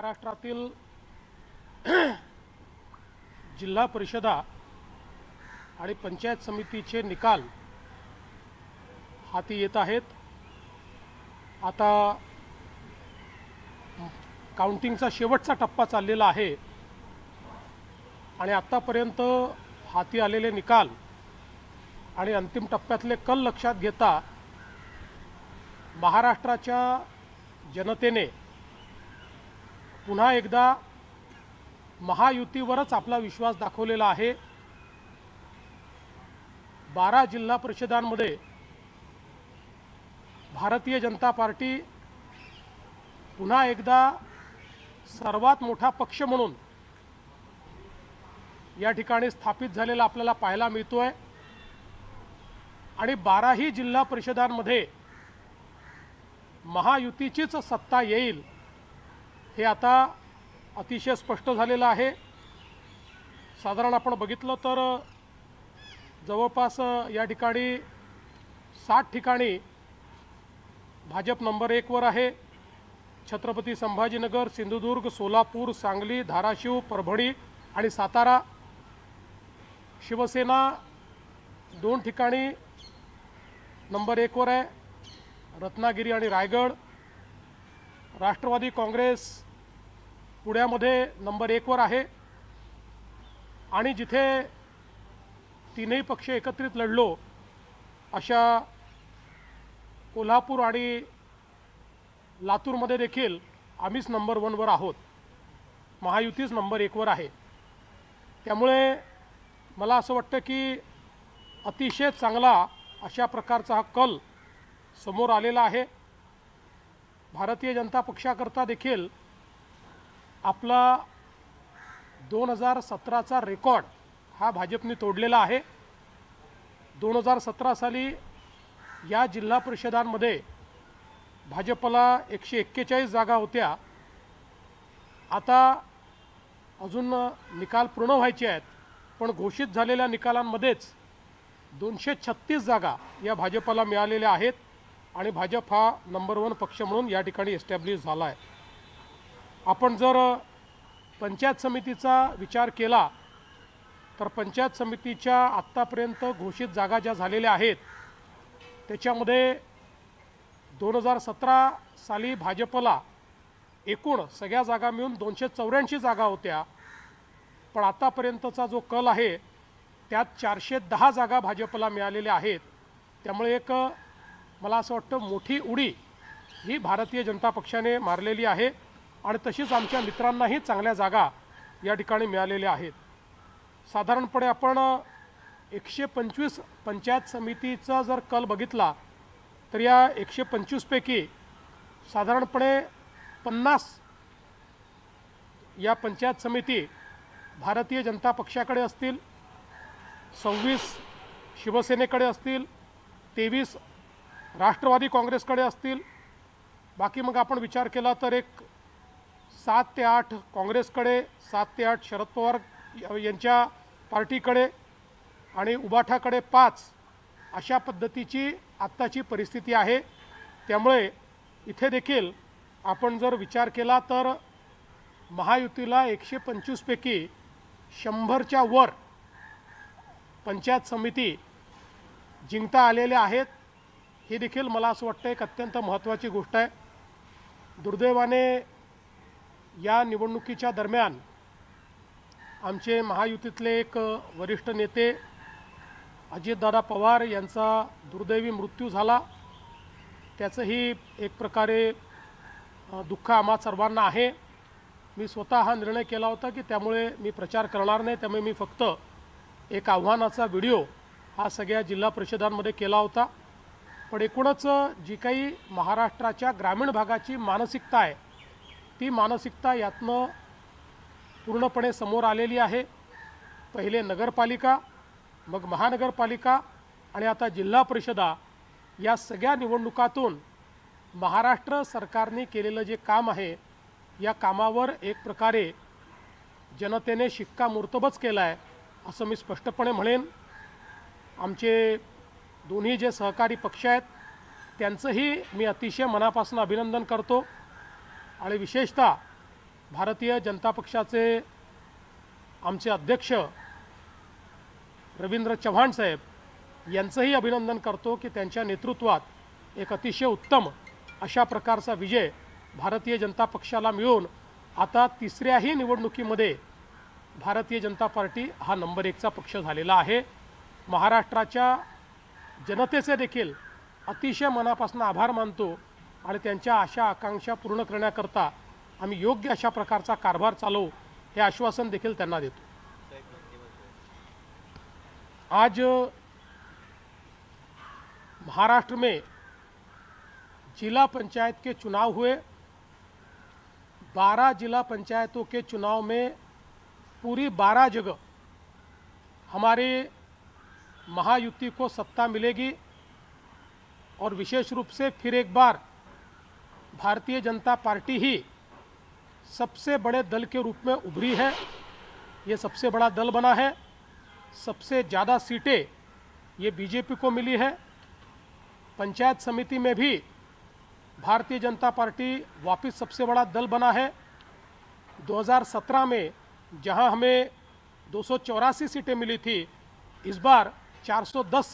महाराष्ट्रातील जिल्हा परिषदा आणि पंचायत समितीचे निकाल हाती येत आहेत। आता काउंटिंगचा शेवटचा टप्पा चाललेला आहे आणि आतापर्यंत हाती आलेले निकाल आणि अंतिम टप्प्यातले कल लक्षात घेता महाराष्ट्राच्या जनतेने पुन्हा एकदा महायुतीवरच आपला विश्वास दाखवलेला आहे। 12 जिल्हा परिषदांमध्ये भारतीय जनता पार्टी पुन्हा एकदा सर्वात मोठा पक्ष म्हणून या ठिकाणी स्थापित झालेला आपल्याला पाहायला मिळतोय आणि 12ही जिल्हा परिषदांमध्ये महायुतीचीच सत्ता येईल हे आता अतिशय स्पष्ट झालेलं आहे। साधारण आपण बघितलं तर जवळपास या ठिकाणी 60 ठिकाणी भाजप नंबर 1 वर आहे। छत्रपती संभाजीनगर, सिंधुदुर्ग, सोलापूर, सांगली, धाराशिव, परभणी आणि सातारा। शिवसेना 2 ठिकाणी नंबर 1 वर आहे, रत्नागिरी आणि रायगड। राष्ट्रवादी काँग्रेस पुण्यामध्ये नंबर 1 वर आहे आणि जिथे तीनही पक्ष एकत्रित लढलो अशा कोल्हापूर आणि लातूरमध्ये देखील आम्हीच नंबर 1 वर आहोत, महायुतीच नंबर 1 वर आहे। त्यामुळे मला असं वाटतं की अतिशय चांगला अशा प्रकारचा हा कल समोर आलेला आहे। भारतीय जनता पक्षाकरता देखील आपला 2017चा रेकॉर्ड हा भाजपने तोडलेला आहे। 2017 साली या जिल्हा परिषदांमध्ये भाजपला 141 जागा होत्या। आता अजून निकाल पूर्ण व्हायचे आहेत, पण घोषित झालेल्या निकालांमध्येच 236 जागा या भाजपला मिळालेल्या आहेत आणि भाजप हा नंबर 1 पक्ष म्हणून या ठिकाणी एस्टॅब्लिश झाला आहे। आपण जर पंचायत समितीचा विचार केला तर पंचायत समितीच्या आत्तापर्यंत घोषित जागा ज्या झालेल्या आहेत त्याच्यामध्ये 2017 साली भाजपला एकूण सगळ्या जागा मिळून 284 जागा होत्या, पण आतापर्यंतचा जो कल आहे त्यात 410 जागा भाजपला मिळालेल्या आहेत। त्यामुळे एक मला असं वाटतं मोठी उडी ही भारतीय जनता पक्षाने मारलेली आहे आणि तशीच आमच्या मित्रांनाही चांगल्या जागा या ठिकाणी मिळालेल्या आहेत। साधारणपणे आपण 125 पंचायत समितीचा जर कल बघितला तर या 125 पैकी साधारणपणे 50 या पंचायत समिती भारतीय जनता पक्षाकडे असतील, 26 शिवसेनेकडे असतील, 23 राष्ट्रवादी काँग्रेसकडे असतील। बाकी मग आपण विचार केला तर एक 7 ते 8 काँग्रेसकडे, 7 ते 8 शरद पवार यांच्या पार्टीकडे आणि उबाठाकडे 5 अशा पद्धतीची आत्ताची परिस्थिती आहे। त्यामुळे इथे देखील आपण जर विचार केला तर महायुतीला 125 पैकी 100च्या वर पंचायत समिती जिंकता आलेल्या आहेत। ही देखील मला असं वाटतं एक अत्यंत महत्त्वाची गोष्ट आहे। दुर्दैवाने या निवडणुकीच्या दरम्यान आमचे महायुतीतले एक वरिष्ठ नेते अजितदादा पवार यांचा दुर्दैवी मृत्यू झाला। त्याचंही एक प्रकारे दुःख आम्हा सर्वांना आहे। मी स्वतः हा निर्णय केला होता की त्यामुळे मी प्रचार करणार नाही, त्यामुळे मी फक्त एक आव्हानाचा व्हिडिओ हा सगळ्या जिल्हा परिषदांमध्ये केला होता। पण एकूणच जी काही महाराष्ट्राच्या ग्रामीण भागाची मानसिकता आहे ती मानसिकता यातनं पूर्णपणे समोर आलेली आहे। पहिले नगरपालिका, मग महानगरपालिका आणि आता जिल्हा परिषदा या सगळ्या निवडणुकातून महाराष्ट्र सरकारने केलेलं जे काम आहे या कामावर एक प्रकारे जनतेने शिक्कामोर्तबच केला आहे असं मी स्पष्टपणे म्हणेन। आमचे दोन्ही जे सहकारी पक्ष आहेत त्यांचंही मी अतिशय मनापासून अभिनंदन करतो आणि विशेषतः भारतीय जनता पक्षाचे आमचे अध्यक्ष रवींद्र चव्हाण साहेब यांचंही अभिनंदन करतो की त्यांच्या नेतृत्वात एक अतिशय उत्तम अशा प्रकारचा विजय भारतीय जनता पक्षाला मिळून आता तिसऱ्याही निवडणुकीमध्ये भारतीय जनता पार्टी हा नंबर 1चा पक्ष झालेला आहे। महाराष्ट्राच्या जनतेचे देखील अतिशय मनापासून आभार मानतो आणि त्यांच्या आशा आकांक्षा पूर्ण करण्याकरता आम्ही योग्य अशा प्रकारचा कारभार चालवू हे आश्वासन देखील त्यांना देतो। आज महाराष्ट्र में जिला पंचायत के चुनाव हुए। 12 जिला पंचायतों के चुनाव में पूरी 12 जगह हमारे महायुति को सत्ता मिलेगी और विशेष रूप से फिर एक बार भारतीय जनता पार्टी ही सबसे बड़े दल के रूप में उभरी है। ये सबसे बड़ा दल बना है। सबसे ज़्यादा सीटें ये बीजेपी को मिली है। पंचायत समिति में भी भारतीय जनता पार्टी वापस सबसे बड़ा दल बना है। 2017 में जहां हमें 284 सीटें मिली थी, इस बार 410 सीटें